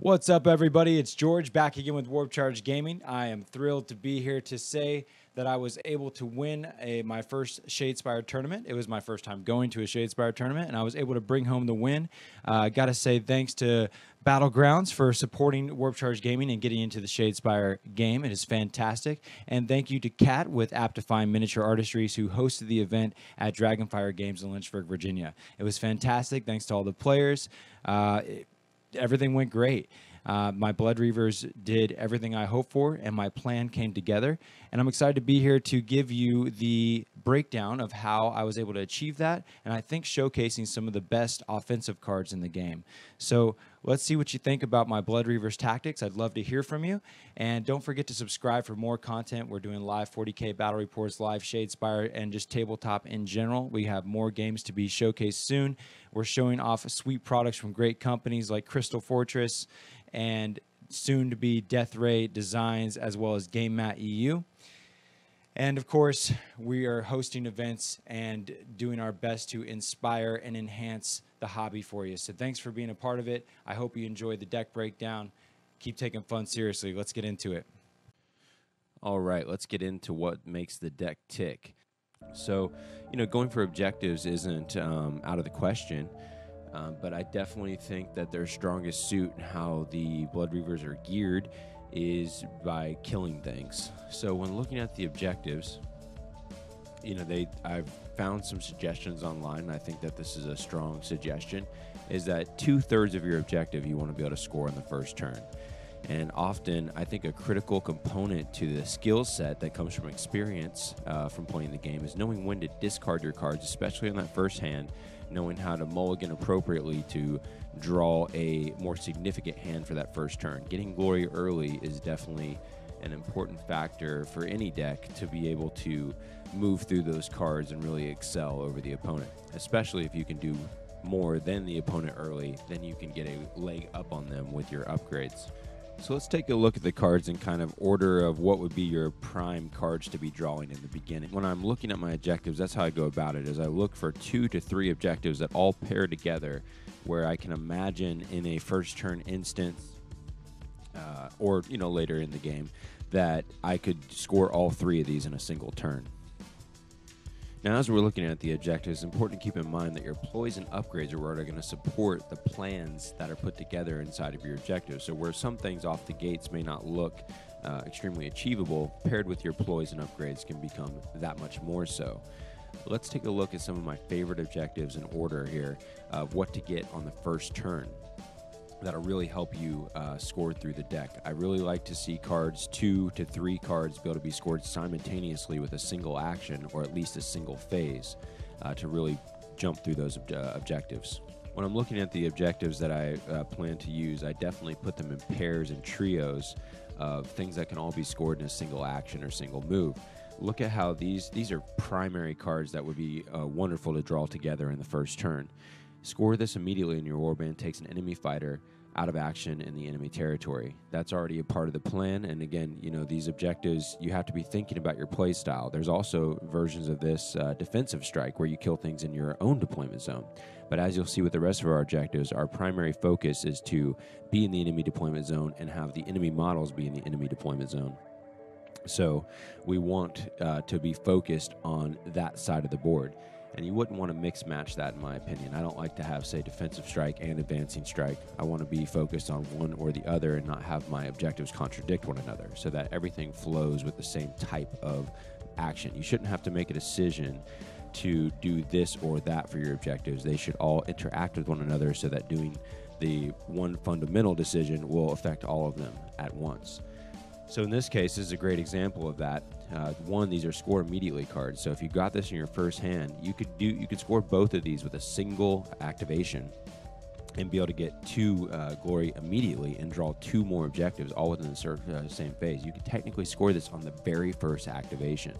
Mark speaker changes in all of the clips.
Speaker 1: What's up, everybody? It's George back again with Warp Charge Gaming. I am thrilled to be here to say that I was able to win my first Shadespire tournament. It was my first time going to a Shadespire tournament, and I was able to bring home the win. I got to say thanks to Battlegrounds for supporting Warp Charge Gaming and getting into the Shadespire game. It is fantastic. And thank you to Kat with Aptifine Miniature Artistries, who hosted the event at Dragonfire Games in Lynchburg, Virginia. It was fantastic. Thanks to all the players. Everything went great. My Blood Reavers did everything I hoped for, and my plan came together. And I'm excited to be here to give you the breakdown of how I was able to achieve that, and I think showcasing some of the best offensive cards in the game. So let's see what you think about my Blood Reavers tactics. I'd love to hear from you. And don't forget to subscribe for more content. We're doing live 40K battle reports, live Shadespire, and just tabletop in general. We have more games to be showcased soon. We're showing off sweet products from great companies like Crystal Fortress and soon to be Death Ray Designs, as well as Game Mat EU. And of course, we are hosting events and doing our best to inspire and enhance the hobby for you. So thanks for being a part of it. I hope you enjoyed the deck breakdown. Keep taking fun seriously. Let's get into it.
Speaker 2: All right, let's get into what makes the deck tick. So, going for objectives isn't out of the question. But I definitely think that their strongest suit, how the Blood Reavers are geared, is by killing things. So when looking at the objectives, I've found some suggestions online, and I think that this is a strong suggestion, is that 2/3 of your objective you want to be able to score in the first turn. And often, I think a critical component to the skill set that comes from experience from playing the game is knowing when to discard your cards, especially on that first hand, knowing how to mulligan appropriately to draw a more significant hand for that first turn. Getting glory early is definitely an important factor for any deck to be able to move through those cards and really excel over the opponent, especially if you can do more than the opponent early, then you can get a leg up on them with your upgrades. So let's take a look at the cards in kind of order of what would be your prime cards to be drawing in the beginning. When I'm looking at my objectives, that's how I go about it, is I look for 2 to 3 objectives that all pair together where I can imagine in a first turn instance or later in the game that I could score all 3 of these in a single turn. Now, as we're looking at the objectives, it's important to keep in mind that your ploys and upgrades are what are going to support the plans that are put together inside of your objectives. So where some things off the gates may not look extremely achievable, paired with your ploys and upgrades can become that much more so. Let's take a look at some of my favorite objectives in order here of what to get on the first turn that'll really help you score through the deck. I really like to see cards, 2 to 3 cards, be able to be scored simultaneously with a single action or at least a single phase to really jump through those objectives. When I'm looking at the objectives that I plan to use, I definitely put them in pairs and trios of things that can all be scored in a single action or single move. Look at how these are primary cards that would be wonderful to draw together in the first turn. Score this immediately in your warband, takes an enemy fighter out of action in the enemy territory. That's already a part of the plan, and again, these objectives, you have to be thinking about your play style. There's also versions of this defensive strike where you kill things in your own deployment zone. But as you'll see with the rest of our objectives, our primary focus is to be in the enemy deployment zone and have the enemy models be in the enemy deployment zone. So we want to be focused on that side of the board. And you wouldn't want to mix match that, in my opinion. I don't like to have, say, defensive strike and advancing strike. I want to be focused on one or the other and not have my objectives contradict one another so that everything flows with the same type of action. You shouldn't have to make a decision to do this or that for your objectives. They should all interact with one another so that doing the one fundamental decision will affect all of them at once. So in this case, this is a great example of that. One, these are score immediately cards. So if you got this in your first hand, you could score both of these with a single activation and be able to get 2 glory immediately and draw 2 more objectives all within the same phase. You could technically score this on the very first activation.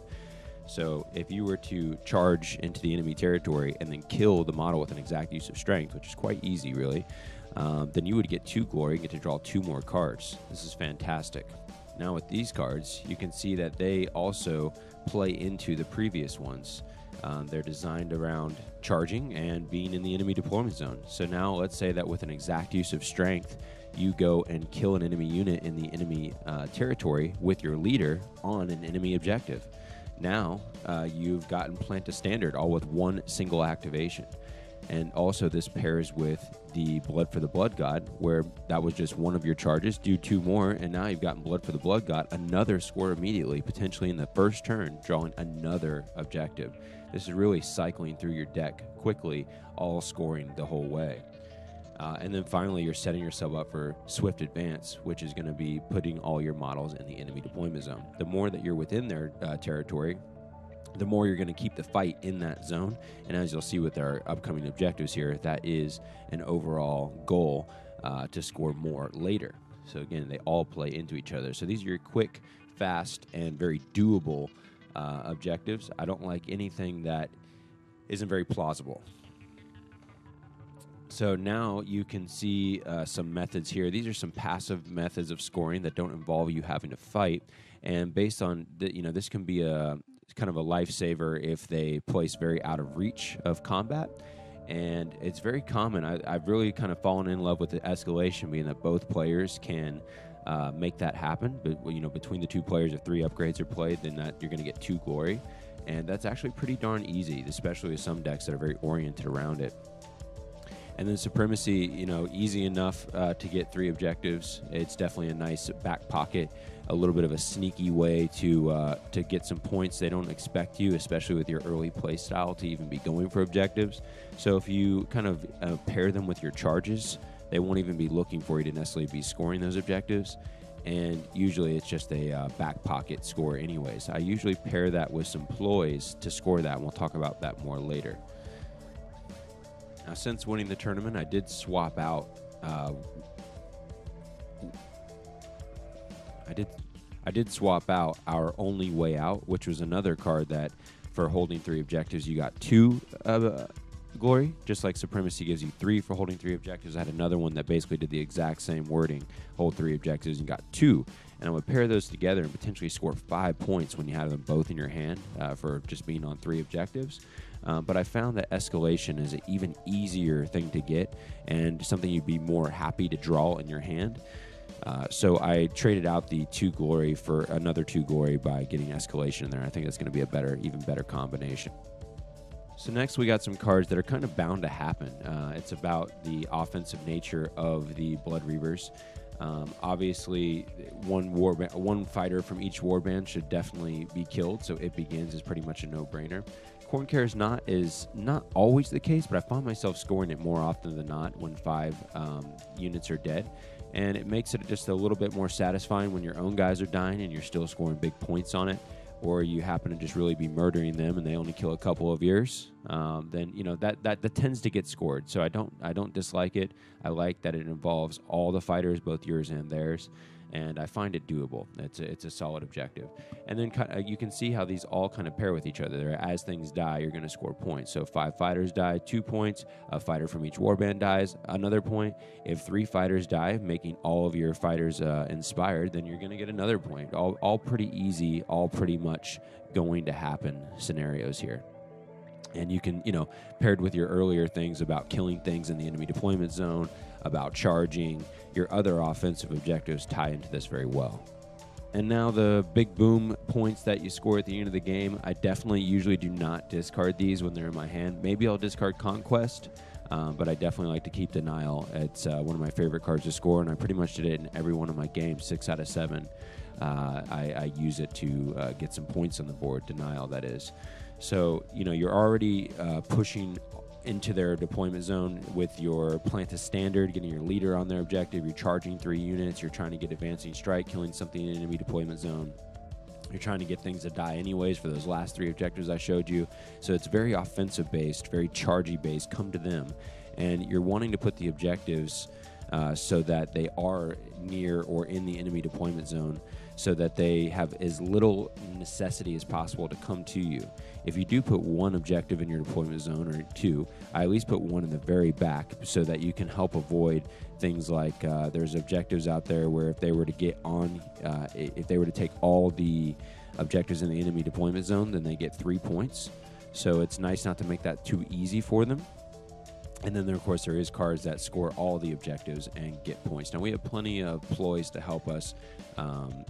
Speaker 2: So if you were to charge into the enemy territory and then kill the model with an exact use of strength, which is quite easy really, then you would get 2 glory and get to draw 2 more cards. This is fantastic. Now with these cards, you can see that they also play into the previous ones. They're designed around charging and being in the enemy deployment zone. So now let's say that with an exact use of strength, you go and kill an enemy unit in the enemy territory with your leader on an enemy objective. Now you've gotten Plant a Standard all with one single activation. And also this pairs with the Blood for the Blood God, where that was just one of your charges, do 2 more, and now you've gotten Blood for the Blood God, another score immediately, potentially in the first turn, drawing another objective. This is really cycling through your deck quickly, all scoring the whole way. And then finally, you're setting yourself up for Swift Advance, which is going to be putting all your models in the enemy deployment zone. The more that you're within their territory, the more you're going to keep the fight in that zone. And as you'll see with our upcoming objectives here, that is an overall goal to score more later. So again, they all play into each other. So these are your quick, fast, and very doable objectives. I don't like anything that isn't very plausible. So now you can see some methods here. These are some passive methods of scoring that don't involve you having to fight. And based on, this can be kind of a lifesaver if they place very out of reach of combat. And it's very common. I've really kind of fallen in love with the escalation, being that both players can make that happen. But between the 2 players, if 3 upgrades are played, then you're going to get 2 glory. And that's actually pretty darn easy, especially with some decks that are very oriented around it. And then Supremacy, easy enough to get 3 objectives. It's definitely a nice back pocket, a little bit of a sneaky way to get some points. They don't expect you, especially with your early play style, to even be going for objectives. So if you kind of pair them with your charges, they won't even be looking for you to necessarily be scoring those objectives. And usually it's just a back pocket score anyways. I usually pair that with some ploys to score that, and we'll talk about that more later. Now, since winning the tournament, I did swap out. I did swap out Our Only Way Out, which was another card that, for holding 3 objectives, you got 2 glory, just like Supremacy gives you 3 for holding 3 objectives. I had another one that basically did the exact same wording, hold 3 objectives, and got 2. And I would pair those together and potentially score 5 points when you have them both in your hand for just being on 3 objectives. But I found that escalation is an even easier thing to get and something you'd be more happy to draw in your hand. So I traded out the 2 glory for another 2 glory by getting escalation in there. I think that's going to be a even better combination. So next we got some cards that are kind of bound to happen. It's about the offensive nature of the Blood Reavers. Obviously, one fighter from each warband should definitely be killed, so It Begins is pretty much a no-brainer. Corn Care is not always the case, but I find myself scoring it more often than not when 5 units are dead. And it makes it just a little bit more satisfying when your own guys are dying and you're still scoring big points on it, or you happen to just really be murdering them and they only kill a couple of yours. Then that tends to get scored. So I don't dislike it. I like that it involves all the fighters, both yours and theirs. And I find it doable. It's a solid objective. And then you can see how these all kind of pair with each other. As things die, you're going to score points. So if 5 fighters die, 2 points. A fighter from each warband dies, another point. If 3 fighters die, making all of your fighters inspired, then you're going to get another point. All pretty easy, all pretty much going to happen scenarios here. And you can, paired with your earlier things about killing things in the enemy deployment zone, about charging, your other offensive objectives tie into this very well. And now the big boom points that you score at the end of the game, I definitely usually do not discard these when they're in my hand. Maybe I'll discard Conquest, but I definitely like to keep Denial. It's one of my favorite cards to score, and I pretty much did it in every one of my games, 6 out of 7. I use it to get some points on the board, Denial that is. So, you're already pushing into their deployment zone with your Plant a Standard, getting your leader on their objective. You're charging 3 units. You're trying to get Advancing Strike, killing something in enemy deployment zone. You're trying to get things to die anyways for those last 3 objectives I showed you. So it's very offensive-based, very chargy-based. Come to them. And you're wanting to put the objectives so that they are near or in the enemy deployment zone, so that they have as little necessity as possible to come to you. If you do put one objective in your deployment zone, or two, I at least put one in the very back so that you can help avoid things like there's objectives out there where if they were to get on, if they were to take all the objectives in the enemy deployment zone, then they get 3 points. So it's nice not to make that too easy for them. And then, of course, there is cards that score all the objectives and get points. Now, we have plenty of ploys to help us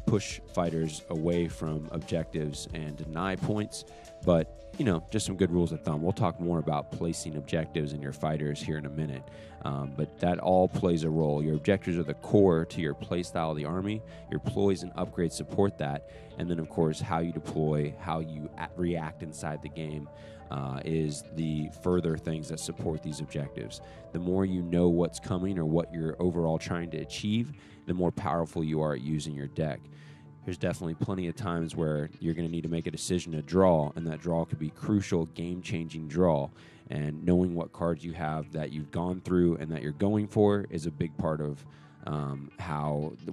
Speaker 2: push fighters away from objectives and deny points. But, you know, just some good rules of thumb. We'll talk more about placing objectives in your fighters here in a minute. But that all plays a role. Your objectives are the core to your play style of the army. Your ploys and upgrades support that. And then, of course, how you deploy, how you react inside the game is the further things that support these objectives. The more you know what's coming or what you're overall trying to achieve, the more powerful you are at using your deck. There's definitely plenty of times where you're going to need to make a decision to draw, and that draw could be crucial, game-changing draw. And knowing what cards you have that you've gone through and that you're going for is a big part of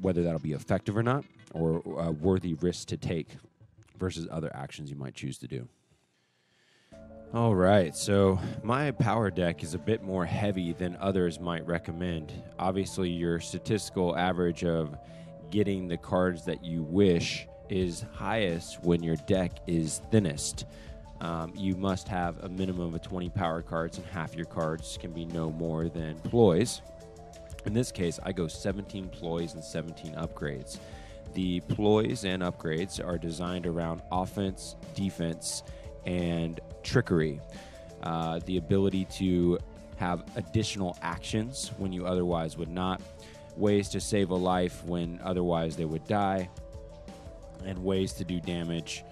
Speaker 2: whether that'll be effective or not, or a worthy risk to take versus other actions you might choose to do. All right, so my power deck is a bit more heavy than others might recommend. Obviously, your statistical average of getting the cards that you wish is highest when your deck is thinnest. You must have a minimum of 20 power cards, and half your cards can be no more than ploys. In this case, I go 17 ploys and 17 upgrades. The ploys and upgrades are designed around offense, defense, and trickery. The ability to have additional actions when you otherwise would not, ways to save a life when otherwise they would die, and ways to do damage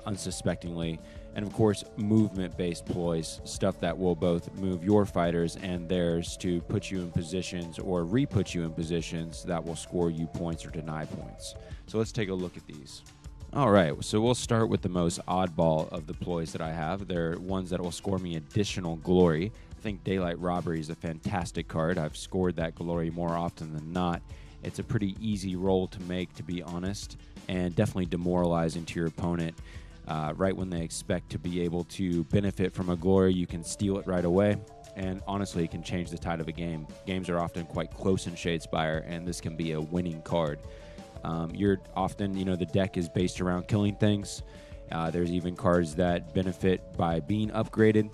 Speaker 2: unsuspectingly. And of course, movement-based ploys, stuff that will both move your fighters and theirs to put you in positions or re-put you in positions that will score you points or deny points. So let's take a look at these. All right, so we'll start with the most oddball of the ploys that I have. They're ones that will score me additional glory. I think Daylight Robbery is a fantastic card. I've scored that glory more often than not. It's a pretty easy roll to make, to be honest, and definitely demoralizing to your opponent. Right when they expect to be able to benefit from a glory, you can steal it right away. And honestly, it can change the tide of a game. Games are often quite close in Shadespire, and this can be a winning card. You're often, the deck is based around killing things. There's even cards that benefit by being upgraded.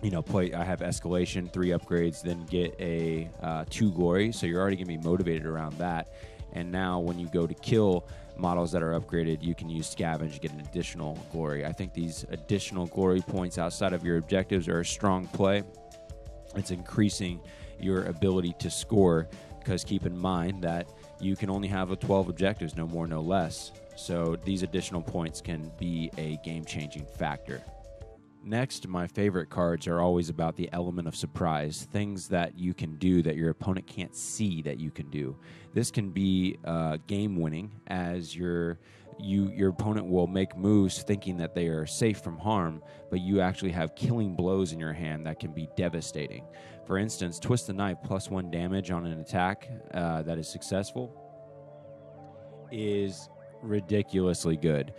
Speaker 2: I have Escalation, 3 upgrades, then get a 2 glory. So you're already going to be motivated around that. And now when you go to kill models that are upgraded, you can use Scavenge to get an additional glory. I think these additional glory points outside of your objectives are a strong play. It's increasing your ability to score, because keep in mind that you can only have 12 objectives, no more, no less. So these additional points can be a game-changing factor. Next, my favorite cards are always about the element of surprise, things that you can do that your opponent can't see that you can do. This can be game-winning, as your opponent will make moves thinking that they are safe from harm, but you actually have killing blows in your hand that can be devastating. For instance, Twist the Knife +1 damage on an attack that is successful is ridiculously good.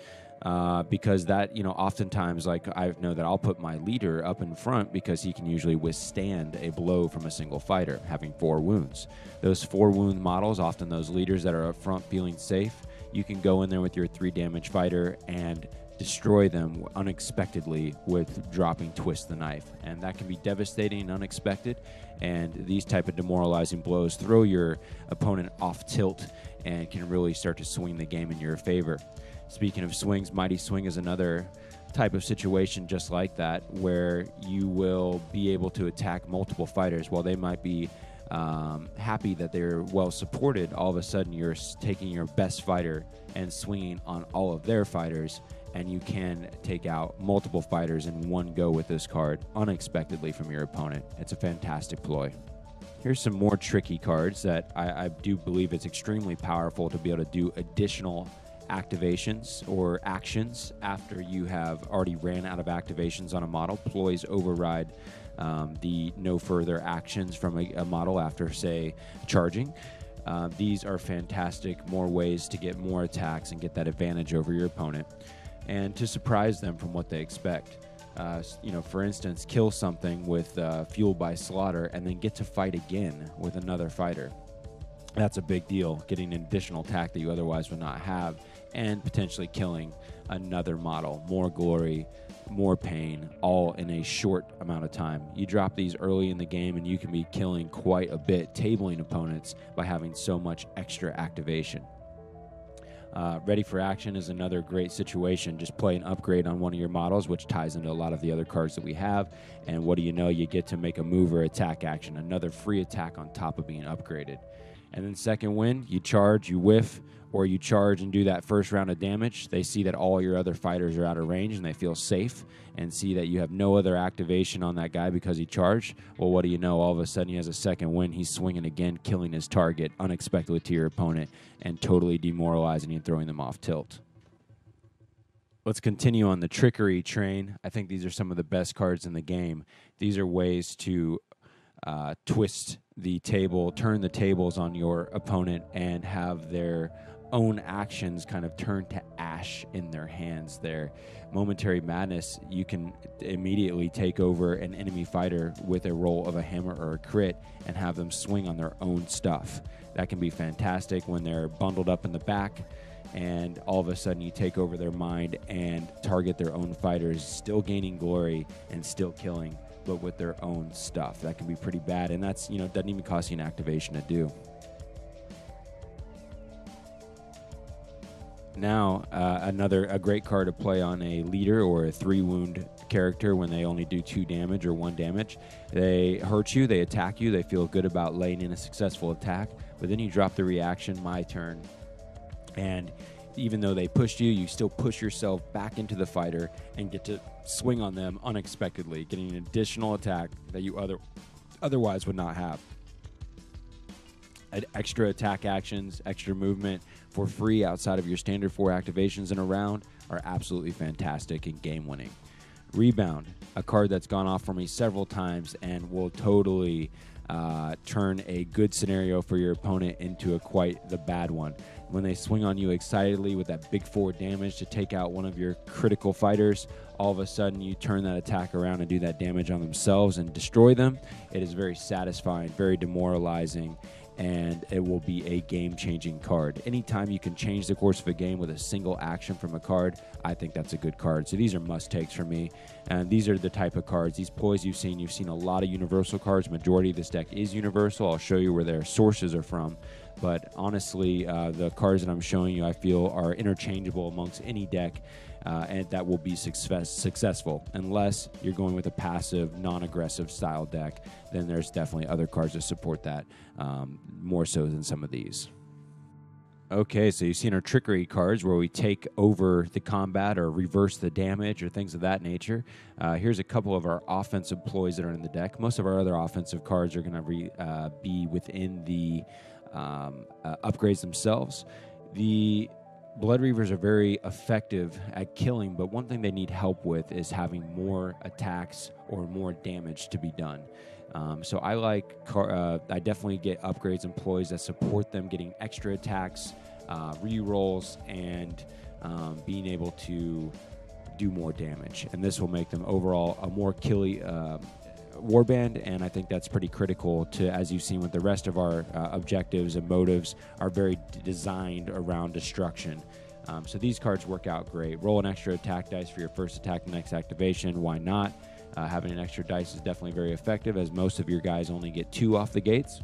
Speaker 2: Because that, oftentimes, like, I know that I'll put my leader up in front because he can usually withstand a blow from a single fighter, having 4 wounds. Those 4 wound models, often those leaders that are up front feeling safe, you can go in there with your 3 damage fighter and destroy them unexpectedly with dropping Twist the Knife. And that can be devastating and unexpected. And these type of demoralizing blows throw your opponent off tilt and can really start to swing the game in your favor. Speaking of swings, Mighty Swing is another type of situation just like that, where you will be able to attack multiple fighters. While they might be happy that they're well supported, all of a sudden you're taking your best fighter and swinging on all of their fighters, and you can take out multiple fighters in one go with this card unexpectedly from your opponent. It's a fantastic ploy. Here's some more tricky cards that I do believe it's extremely powerful to be able to do additional activations or actions after you have already ran out of activations on a model. Ploys override the no further actions from a model after, say, charging. These are fantastic, more ways to get more attacks and get that advantage over your opponent, and to surprise them from what they expect. For instance, kill something with fueled by slaughter and then get to fight again with another fighter. That's a big deal, getting an additional attack that you otherwise would not have, and potentially killing another model. More glory, more pain, all in a short amount of time. You drop these early in the game and you can be killing quite a bit, tabling opponents by having so much extra activation. Ready for action is another great situation. Just play an upgrade on one of your models, which ties into a lot of the other cards that we have. And what do you know? You get to make a move or attack action, another free attack on top of being upgraded. And then second wind, you charge, you whiff, or you charge and do that first round of damage. They see that all your other fighters are out of range and they feel safe, and see that you have no other activation on that guy because he charged. Well, what do you know? All of a sudden he has a second wind. He's swinging again, killing his target unexpectedly to your opponent and totally demoralizing you and throwing them off tilt. Let's continue on the trickery train. I think these are some of the best cards in the game. These are ways to twist the table, turn the tables on your opponent, and have their own actions kind of turn to ash in their hands. Their momentary madness, you can immediately take over an enemy fighter with a roll of a hammer or a crit and have them swing on their own stuff. That can be fantastic when they're bundled up in the back and all of a sudden you take over their mind and target their own fighters, still gaining glory and still killing, but with their own stuff. That can be pretty bad, and that's, doesn't even cost you an activation to do. Now, a great card to play on a leader or a 3-wound character when they only do 2 damage or 1 damage. They hurt you, they attack you, they feel good about laying in a successful attack, but then you drop the reaction, my turn, and even though they pushed you, you still push yourself back into the fighter and get to swing on them unexpectedly, getting an additional attack that you otherwise would not have. Extra attack actions, extra movement for free outside of your standard 4 activations in a round are absolutely fantastic and game winning. Rebound, a card that's gone off for me several times and will totally turn a good scenario for your opponent into quite the bad one. When they swing on you excitedly with that big 4 damage to take out one of your critical fighters, all of a sudden you turn that attack around and do that damage on themselves and destroy them. It is very satisfying, very demoralizing, and it will be a game-changing card. Anytime you can change the course of a game with a single action from a card, I think that's a good card. So these are must-takes for me, and these are the type of cards. These ploys you've seen a lot of universal cards. Majority of this deck is universal. I'll show you where their sources are from, but honestly, the cards that I'm showing you I feel are interchangeable amongst any deck, and that will be successful. Unless you're going with a passive, non-aggressive style deck, then there's definitely other cards that support that more so than some of these. Okay, so you've seen our trickery cards where we take over the combat or reverse the damage or things of that nature. Here's a couple of our offensive ploys that are in the deck. Most of our other offensive cards are going to be within the upgrades themselves. The Blood Reavers are very effective at killing, but one thing they need help with is having more attacks or more damage to be done. So I definitely get upgrades and ploys that support them getting extra attacks, re-rolls, and being able to do more damage. And this will make them overall a more killy warband, and I think that's pretty critical to, as you've seen with the rest of our objectives and motives, are very designed around destruction. So these cards work out great. Roll an extra attack dice for your first attack and next activation. Why not? Having an extra dice is definitely very effective, as most of your guys only get 2 off the gates.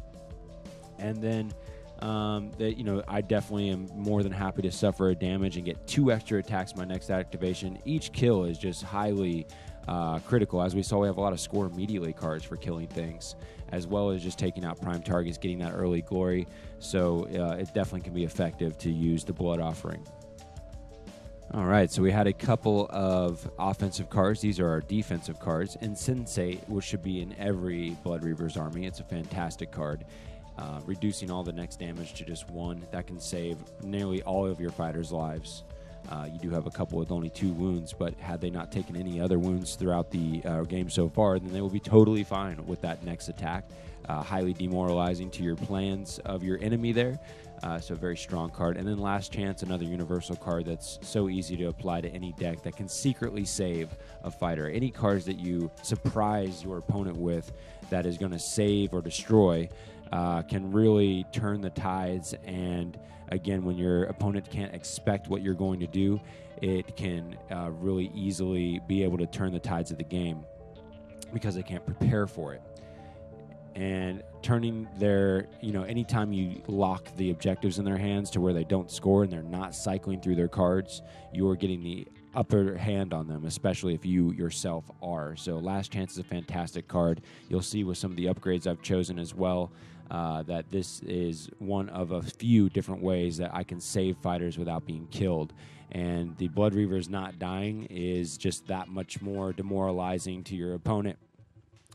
Speaker 2: And then I definitely am more than happy to suffer a damage and get 2 extra attacks my next activation. Each kill is just highly critical. As we saw, we have a lot of score immediately cards for killing things, as well as just taking out prime targets, getting that early glory. So it definitely can be effective to use the Blood Offering. All right, so we had a couple of offensive cards. These are our defensive cards. And Sensate, which should be in every Blood Reavers army. It's a fantastic card. Reducing all the next damage to just 1. That can save nearly all of your fighters' lives. You do have a couple with only 2 wounds, but had they not taken any other wounds throughout the game so far, then they will be totally fine with that next attack. Highly demoralizing to your plans of your enemy there. So very strong card. And then Last Chance, another universal card that's so easy to apply to any deck that can secretly save a fighter. Any cards that you surprise your opponent with that is going to save or destroy can really turn the tides. And again, when your opponent can't expect what you're going to do, it can really easily be able to turn the tides of the game because they can't prepare for it. And turning their, anytime you lock the objectives in their hands to where they don't score and they're not cycling through their cards, you're getting the upper hand on them, especially if you yourself are. So Last Chance is a fantastic card. You'll see with some of the upgrades I've chosen as well that this is one of a few different ways that I can save fighters without being killed. And the Blood Reavers not dying is just that much more demoralizing to your opponent.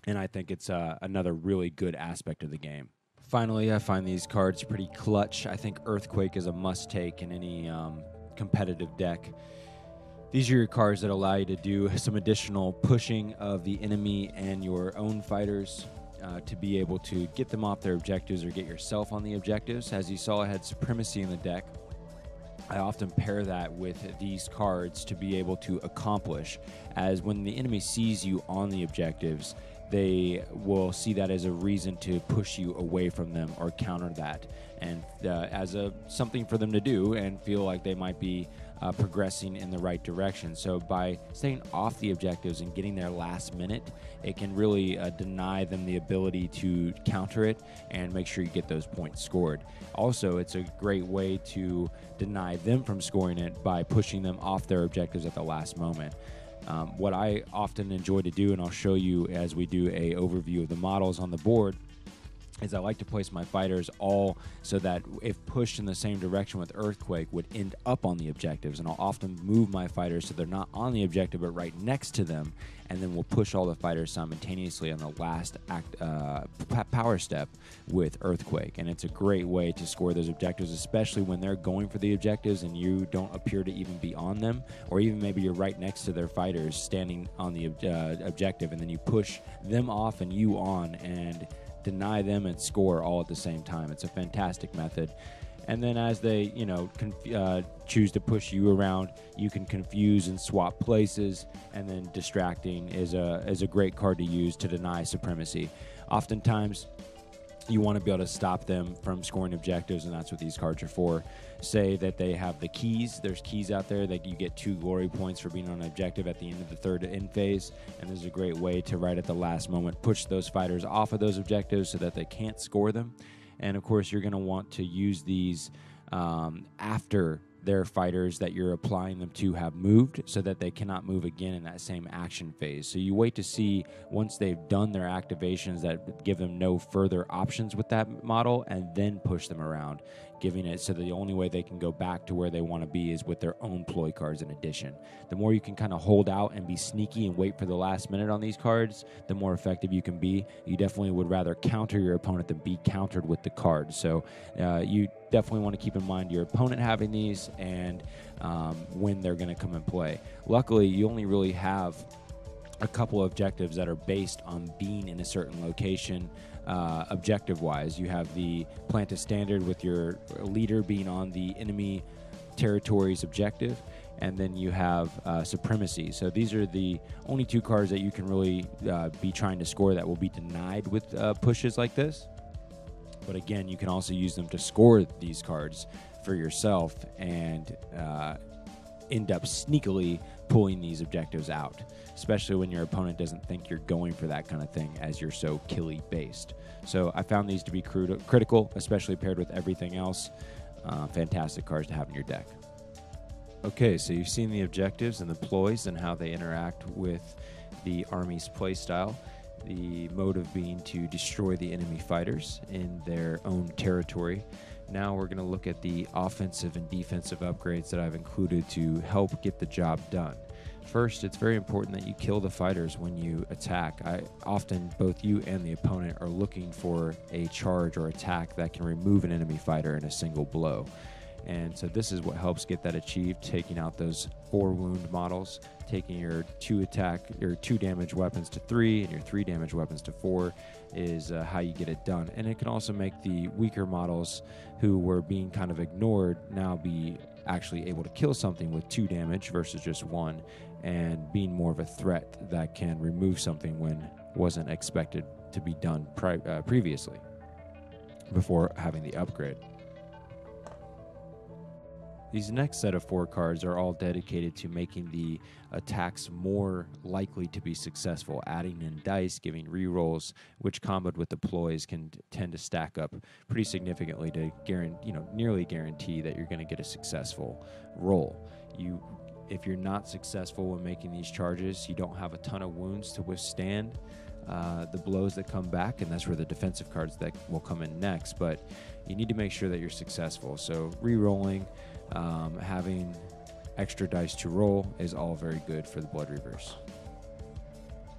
Speaker 2: And I think it's another really good aspect of the game. Finally, I find these cards pretty clutch. I think Earthquake is a must-take in any competitive deck. These are your cards that allow you to do some additional pushing of the enemy and your own fighters to be able to get them off their objectives or get yourself on the objectives. As you saw, I had Supremacy in the deck. I often pair that with these cards to be able to accomplish, as when the enemy sees you on the objectives, they will see that as a reason to push you away from them or counter that, and as something for them to do and feel like they might be progressing in the right direction. So by staying off the objectives and getting there last minute, it can really deny them the ability to counter it and make sure you get those points scored. Also, it's a great way to deny them from scoring it by pushing them off their objectives at the last moment. What I often enjoy to do, and I'll show you as we do a overview of the models on the board, is I like to place my fighters all so that if pushed in the same direction with Earthquake would end up on the objectives, and I'll often move my fighters so they're not on the objective but right next to them, and then we'll push all the fighters simultaneously on the last power step with Earthquake. And it's a great way to score those objectives, especially when they're going for the objectives and you don't appear to even be on them, or even maybe you're right next to their fighters standing on the objective, and then you push them off and you on and deny them and score all at the same time. It's a fantastic method. And then as they, choose to push you around, you can confuse and swap places. And then Distracting is a great card to use to deny Supremacy. Oftentimes, you want to be able to stop them from scoring objectives, and that's what these cards are for. Say that they have the keys. There's keys out there that you get 2 glory points for being on an objective at the end of the third end phase, and this is a great way to, right at the last moment, push those fighters off of those objectives so that they can't score them. And, of course, you're going to want to use these after their fighters that you're applying them to have moved, so that they cannot move again in that same action phase. So you wait to see once they've done their activations that give them no further options with that model, and then push them around, giving it so that the only way they can go back to where they want to be is with their own ploy cards in addition. The more you can kind of hold out and be sneaky and wait for the last minute on these cards, the more effective you can be. You definitely would rather counter your opponent than be countered with the card. So you definitely want to keep in mind your opponent having these and when they're going to come and play. Luckily, you only really have a couple of objectives that are based on being in a certain location. Objective-wise, you have the Plant a Standard with your leader being on the enemy territory's objective, and then you have Supremacy. So these are the only 2 cards that you can really be trying to score that will be denied with pushes like this. But again, you can also use them to score these cards for yourself and end up sneakily pulling these objectives out, especially when your opponent doesn't think you're going for that kind of thing as you're so killy based. So I found these to be critical, especially paired with everything else. Fantastic cards to have in your deck. Okay, so you've seen the objectives and the ploys and how they interact with the Army's playstyle. The motive being to destroy the enemy fighters in their own territory. Now we're going to look at the offensive and defensive upgrades that I've included to help get the job done. First, it's very important that you kill the fighters when you attack. Often, both you and the opponent are looking for a charge or attack that can remove an enemy fighter in a single blow. And so this is what helps get that achieved, taking out those 4 wound models, taking your 2 damage weapons to 3 and your 3 damage weapons to 4 is how you get it done. And it can also make the weaker models who were being kind of ignored now be actually able to kill something with 2 damage versus just 1, and being more of a threat that can remove something when wasn't expected to be done previously before having the upgrade. These next set of 4 cards are all dedicated to making the attacks more likely to be successful, adding in dice, giving rerolls, which comboed with the ploys can tend to stack up pretty significantly to nearly guarantee that you're going to get a successful roll. If you're not successful when making these charges, you don't have a ton of wounds to withstand the blows that come back, and that's where the defensive cards that will come in next. But you need to make sure that you're successful. So re-rolling, having extra dice to roll is all very good for the Blood Reavers.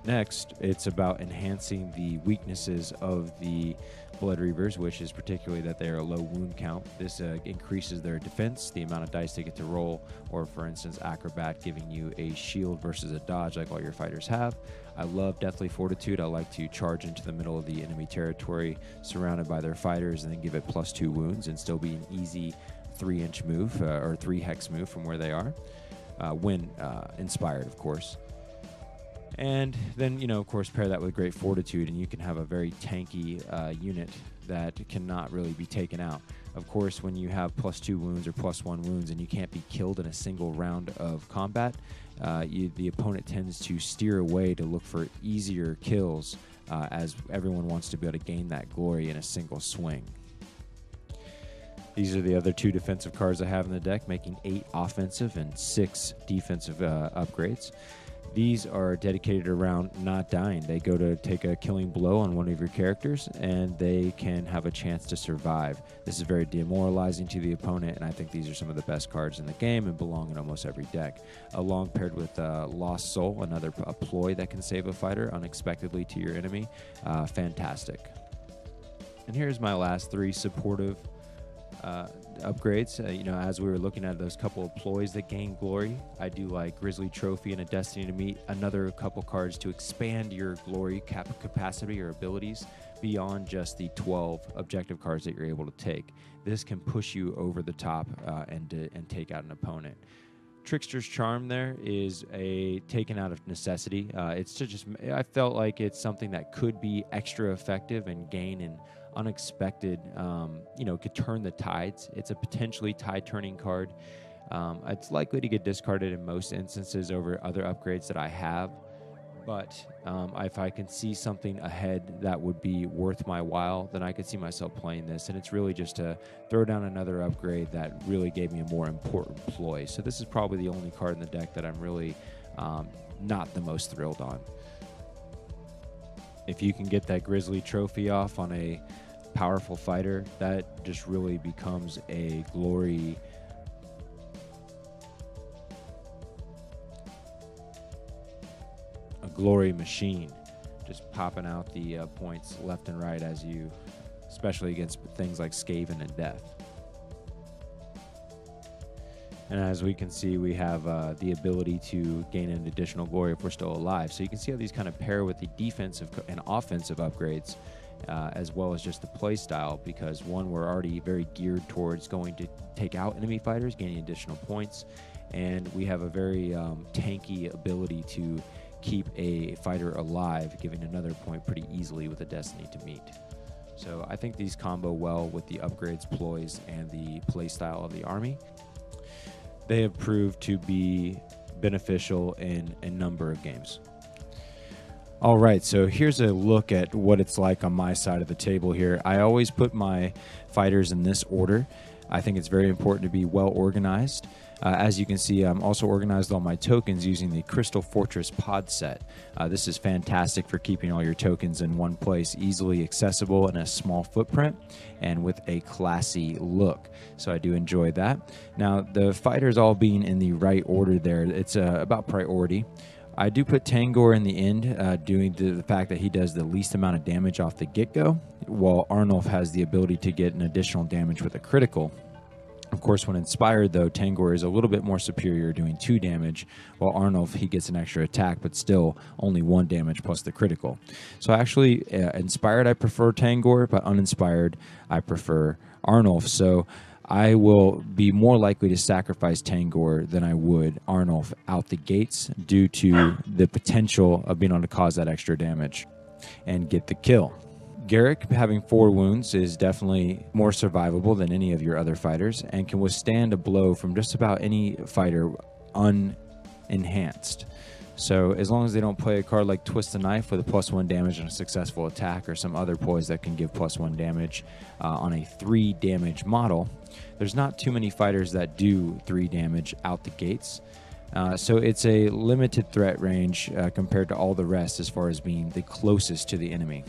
Speaker 2: Next, it's about enhancing the weaknesses of the Blood Reavers, which is particularly that they are a low wound count. This increases their defense, the amount of dice they get to roll, or for instance, Acrobat giving you a shield versus a dodge like all your fighters have. I love Deathly Fortitude. I like to charge into the middle of the enemy territory surrounded by their fighters and then give it +2 wounds and still be an easy 3-inch move or 3 hex move from where they are, when inspired, of course. And then, of course, pair that with great fortitude, and you can have a very tanky unit that cannot really be taken out. Of course, when you have +2 wounds or +1 wounds and you can't be killed in a single round of combat, the opponent tends to steer away to look for easier kills, as everyone wants to be able to gain that glory in a single swing. These are the other 2 defensive cards I have in the deck, making 8 offensive and 6 defensive upgrades. These are dedicated around not dying. They go to take a killing blow on one of your characters, and they can have a chance to survive. This is very demoralizing to the opponent, and I think these are some of the best cards in the game and belong in almost every deck. Along paired with Lost Soul, a ploy that can save a fighter unexpectedly to your enemy. Fantastic. And here's my last 3 supportive upgrades. As we were looking at those couple of ploys that gain glory, I do like Grizzly Trophy and a Destiny to Meet, another couple cards to expand your glory capacity or abilities beyond just the 12 objective cards that you're able to take. This can push you over the top and take out an opponent. Trickster's Charm there is taken out of necessity. I felt like it's something that could be extra effective and gain an unexpected, could turn the tides. It's a potentially tide-turning card. It's likely to get discarded in most instances over other upgrades that I have. But if I can see something ahead that would be worth my while, then I could see myself playing this. And it's really just to throw down another upgrade that really gave me a more important ploy. So this is probably the only card in the deck that I'm really not the most thrilled on. If you can get that Grizzly Trophy off on a powerful fighter, that just really becomes a glory machine, just popping out the points left and right especially against things like Skaven and Death. And as we can see, we have the ability to gain an additional glory if we're still alive. So you can see how these kind of pair with the defensive and offensive upgrades, as well as just the play style, because one, we're already very geared towards going to take out enemy fighters, gaining additional points, and we have a very tanky ability to keep a fighter alive, giving another point pretty easily with a Destiny to Meet. So I think these combo well with the upgrades, ploys, and the play style of the army. They have proved to be beneficial in a number of games. All right, so here's a look at what it's like on my side of the table here. I always put my fighters in this order. I think it's very important to be well organized. As you can see, I'm also organized all my tokens using the Crystal Fortress pod set. This is fantastic for keeping all your tokens in one place, easily accessible in a small footprint and with a classy look. So I do enjoy that. Now, the fighters all being in the right order there, it's about priority. I do put Tangor in the end, due to the fact that he does the least amount of damage off the get-go, while Arnulf has the ability to get an additional damage with a critical.
Speaker 1: Of course, when inspired, though, Tangor is a little bit more superior, doing 2 damage, while Arnulf, he gets an extra attack, but still only 1 damage plus the critical. So actually, inspired, I prefer Tangor, but uninspired, I prefer Arnulf. So I will be more likely to sacrifice Tangor than I would Arnulf out the gates due to the potential of being able to cause that extra damage and get the kill. Garrek, having 4 wounds, is definitely more survivable than any of your other fighters and can withstand a blow from just about any fighter unenhanced. So as long as they don't play a card like Twist the Knife with a +1 damage and a successful attack, or some other ploys that can give +1 damage on a 3 damage model, there's not too many fighters that do 3 damage out the gates. So it's a limited threat range compared to all the rest as far as being the closest to the enemy.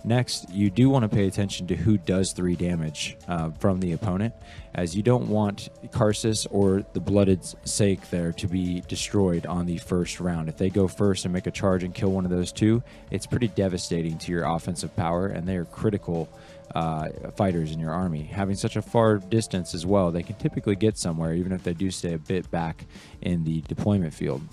Speaker 1: Next, you do want to pay attention to who does 3 damage from the opponent, as you don't want Karsus or the Blooded's Sake there to be destroyed on the first round. If they go first and make a charge and kill one of those 2, it's pretty devastating to your offensive power, and they are critical fighters in your army. Having such a far distance as well, they can typically get somewhere, even if they do stay a bit back in the deployment field.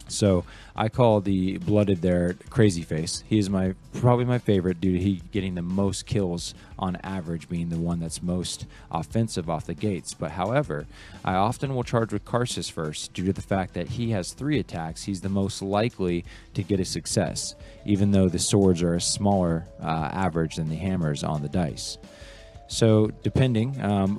Speaker 1: So I call the Blooded there Crazy Face. He is probably my favorite due to he getting the most kills on average, being the one that's most offensive off the gates. But however, I often will charge with Karsus first due to the fact that he has 3 attacks. He's the most likely to get a success, even though the swords are a smaller average than the hammers on the dice. So depending,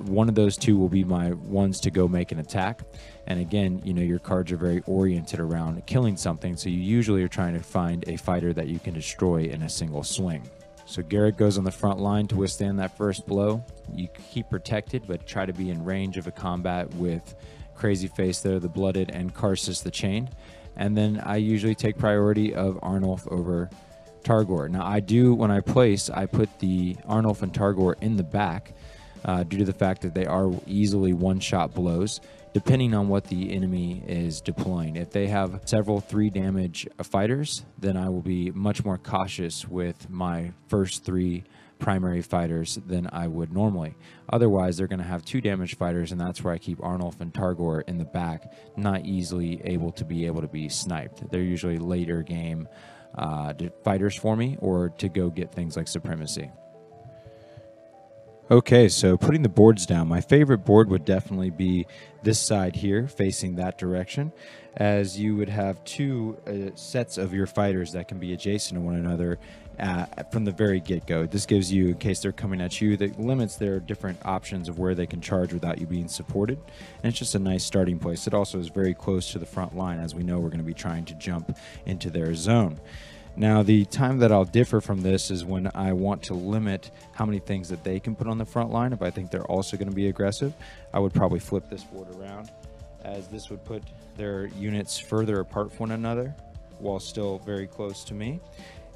Speaker 1: one of those 2 will be my ones to go make an attack. And again, you know, your cards are very oriented around killing something, so you usually are trying to find a fighter that you can destroy in a single swing. So Garrek goes on the front line to withstand that first blow. You keep protected, but try to be in range of a combat with Crazy Face there, the Blooded, and Karsus the Chained. And then I usually take priority of Arnulf over Targor. Now I do, when I place, I put the Arnulf and Targor in the back due to the fact that they are easily one-shot blows, depending on what the enemy is deploying. If they have several 3 damage fighters, then I will be much more cautious with my first 3 primary fighters than I would normally. Otherwise, they're going to have 2 damage fighters, and that's where I keep Arnulf and Targor in the back, not easily able to be sniped. They're usually later game fighters for me, or to go get things like Supremacy. Okay, so putting the boards down, my favorite board would definitely be this side here, facing that direction, as you would have 2 sets of your fighters that can be adjacent to one another from the very get-go. This gives you, in case they're coming at you, that limits their different options of where they can charge without you being supported, and it's just a nice starting place. It also is very close to the front line, as we know we're going to be trying to jump into their zone. Now, the time that I'll differ from this is when I want to limit how many things that they can put on the front line. If I think they're also going to be aggressive, I would probably flip this board around, as this would put their units further apart from one another while still very close to me,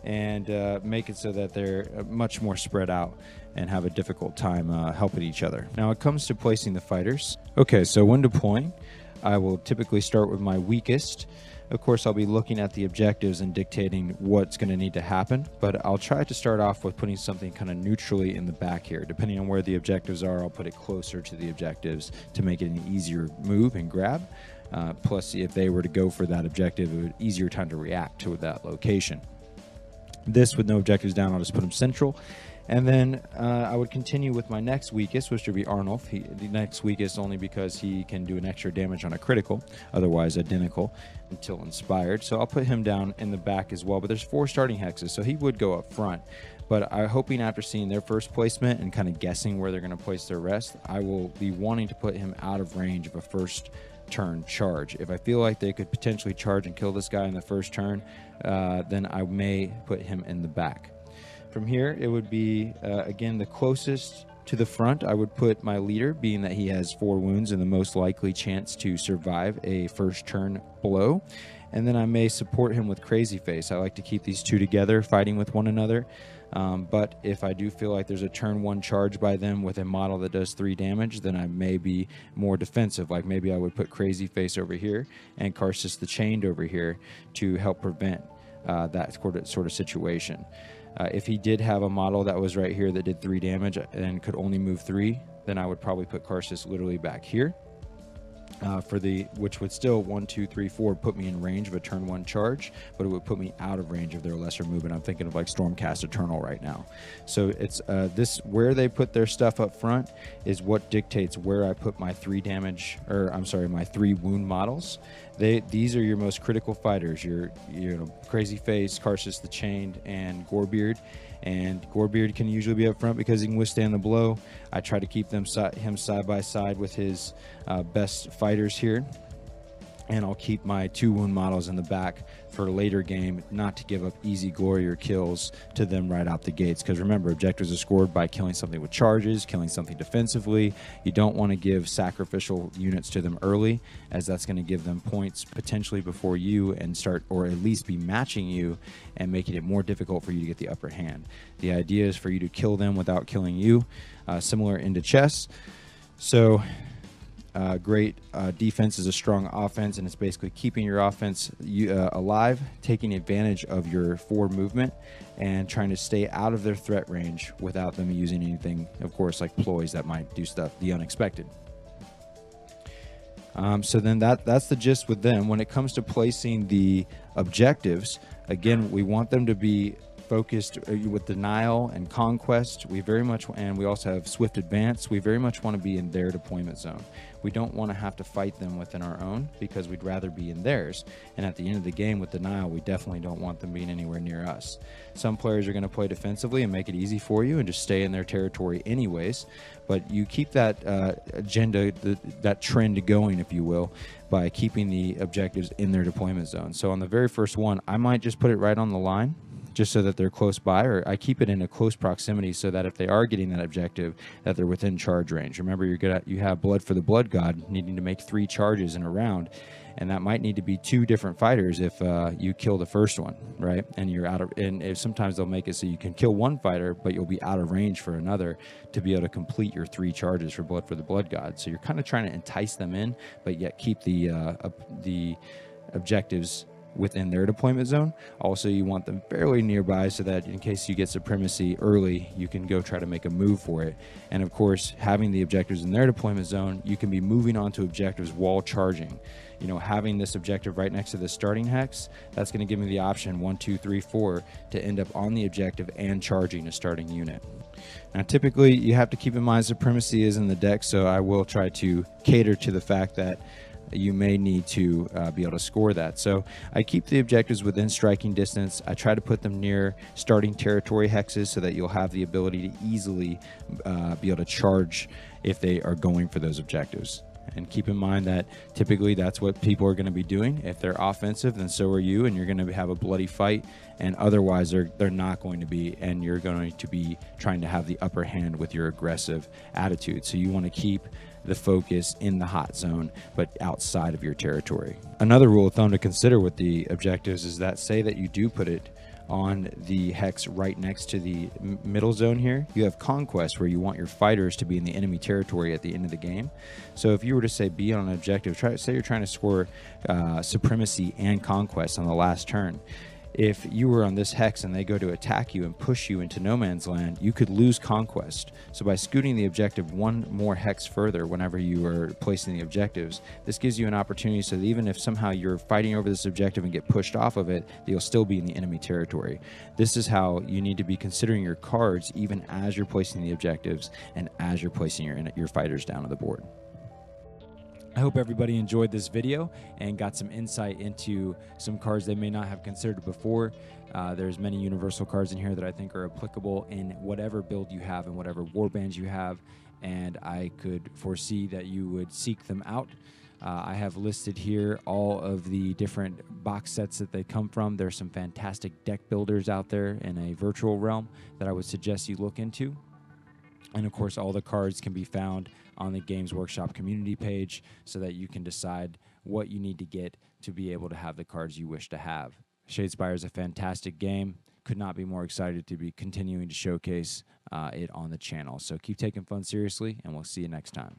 Speaker 1: and make it so that they're much more spread out and have a difficult time helping each other. Now, it comes to placing the fighters. Okay, so when deploying, I will typically start with my weakest. Of course, I'll be looking at the objectives and dictating what's going to need to happen, but I'll try to start off with putting something kind of neutrally in the back here. Depending on where the objectives are, I'll put it closer to the objectives to make it an easier move and grab. Plus, if they were to go for that objective, it would be easier time to react to that location. This, with no objectives down, I'll just put them central. And then I would continue with my next weakest, which would be Arnulf. The next weakest only because he can do an extra damage on a critical, otherwise identical, until inspired. So I'll put him down in the back as well. But there's 4 starting hexes, so he would go up front. But I'm hoping after seeing their first placement and kind of guessing where they're going to place their rest, I will be wanting to put him out of range of a first turn charge. If I feel like they could potentially charge and kill this guy in the first turn, then I may put him in the back. From here, it would be, again, the closest to the front. I would put my leader, being that he has 4 wounds and the most likely chance to survive a first turn blow. And then I may support him with Crazy Face. I like to keep these 2 together, fighting with one another. But if I do feel like there's a turn 1 charge by them with a model that does 3 damage, then I may be more defensive. Like maybe I would put Crazy Face over here and Karsus the Chained over here to help prevent that sort of situation. If he did have a model that was right here that did 3 damage and could only move 3, then I would probably put Karsus literally back here. Which would still 1, 2, 3, 4 put me in range of a turn 1 charge, but it would put me out of range of their lesser movement. I'm thinking of like Stormcast Eternal right now. So it's this where they put their stuff up front is what dictates where I put my 3 damage, or I'm sorry, my 3 wound models. These are your most critical fighters. Your Crazy Face, Karsus the Chained, and Gorebeard. And Gorebeard can usually be up front because he can withstand the blow. I try to keep him side by side with his best fighters here. And I'll keep my 2 wound models in the back for a later game, not to give up easy glory or kills to them right out the gates. Because remember, objectives are scored by killing something with charges, killing something defensively. You don't want to give sacrificial units to them early, as that's going to give them points potentially before you and start, or at least be matching you and making it more difficult for you to get the upper hand. The idea is for you to kill them without killing you, similar into chess. So great defense is a strong offense, and it's basically keeping your offense alive, taking advantage of your forward movement, and trying to stay out of their threat range without them using anything, of course, like ploys that might do stuff, the unexpected. So then that's the gist with them. When it comes to placing the objectives, again, we want them to be focused with denial and conquest. We very much, and we also have swift advance. We very much want to be in their deployment zone. We don't want to have to fight them within our own, because we'd rather be in theirs. And at the end of the game with denial, we definitely don't want them being anywhere near us. Some players are going to play defensively and make it easy for you and just stay in their territory anyways. But you keep that agenda, that trend going, if you will, by keeping the objectives in their deployment zone. So on the very first one, I might just put it right on the line, just so that they're close by, or I keep it in a close proximity so that if they are getting that objective, that they're within charge range. Remember, you have Blood for the Blood God needing to make 3 charges in a round, and that might need to be 2 different fighters if you kill the first one, right? And you're out of, and if sometimes they'll make it so you can kill one fighter, but you'll be out of range for another to be able to complete your 3 charges for Blood for the Blood God. So you're kind of trying to entice them in, but yet keep the objectives within their deployment zone. Also, you want them fairly nearby so that in case you get supremacy early, you can go try to make a move for it. And of course, having the objectives in their deployment zone, you can be moving on to objectives while charging. You know, having this objective right next to the starting hex, that's going to give me the option 1, 2, 3, 4 to end up on the objective and charging a starting unit. Now, typically, you have to keep in mind supremacy is in the deck, so I will try to cater to the fact that you may need to be able to score that. So I keep the objectives within striking distance. I try to put them near starting territory hexes so that you'll have the ability to easily be able to charge if they are going for those objectives. And keep in mind that typically that's what people are going to be doing. If they're offensive, then so are you, and you're going to have a bloody fight. And otherwise, they're not going to be, and you're going to be trying to have the upper hand with your aggressive attitude. So you want to keep the focus in the hot zone, but outside of your territory. Another rule of thumb to consider with the objectives is that, say that you do put it on the hex right next to the middle zone here, you have conquest where you want your fighters to be in the enemy territory at the end of the game. So if you were to say be on an objective, say you're trying to score supremacy and conquest on the last turn. If you were on this hex and they go to attack you and push you into no man's land, you could lose conquest. So by scooting the objective 1 more hex further whenever you are placing the objectives, this gives you an opportunity so that even if somehow you're fighting over this objective and get pushed off of it, you'll still be in the enemy territory. This is how you need to be considering your cards even as you're placing the objectives and as you're placing your fighters down on the board. I hope everybody enjoyed this video and got some insight into some cards they may not have considered before. There's many universal cards in here that I think are applicable in whatever build you have and whatever warbands you have, and I could foresee that you would seek them out. I have listed here all of the different box sets that they come from. There's some fantastic deck builders out there in a virtual realm that I would suggest you look into. And of course, all the cards can be found on the Games Workshop community page so that you can decide what you need to get to be able to have the cards you wish to have. Shadespire is a fantastic game. Could not be more excited to be continuing to showcase it on the channel. So keep taking fun seriously, and we'll see you next time.